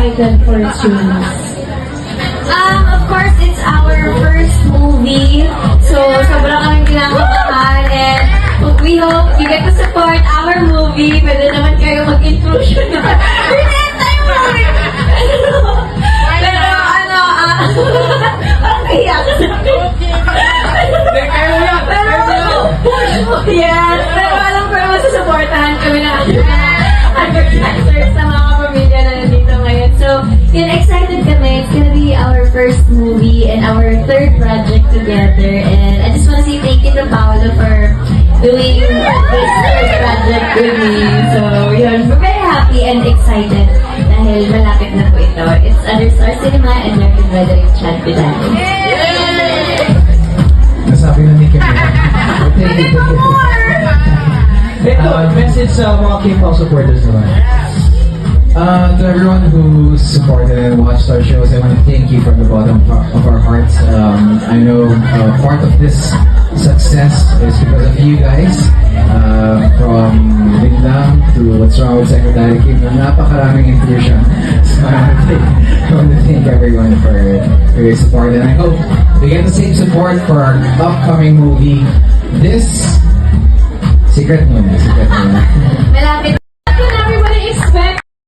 excited for Tunes? Of course, it's our first movie. So, sobrang kaming kinakabahan and we hope you get to support our movie. Pwede naman kayo mag-intrusion na. Pinit tayo movie! Pero ano, parang kaya ka sa Yes, pero alam ko naman susupportahan kami na advertisers sa mga pamilya na nandito ngayon. So, yun, excited kami. It's gonna be our first movie and our third project together. And I just wanna say thank you to Paolo for doing this first project with me. So, yun, we're very happy and excited dahil malapit na po ito. It's Under Star Cinema and American Weathering Chad Vidal. Nasabi na ni Kim. Ito, message sa mga K-pop supporters naman. To everyone who supported and watched our shows, I want to thank you from the bottom of our hearts. I know part of this success is because of you guys. From Biglang to What's Wrong with Secretary Kim, napakaraming intrusion. So I want to thank everyone for your support, and I hope we get the same support for our upcoming movie. This secret muna. Malapit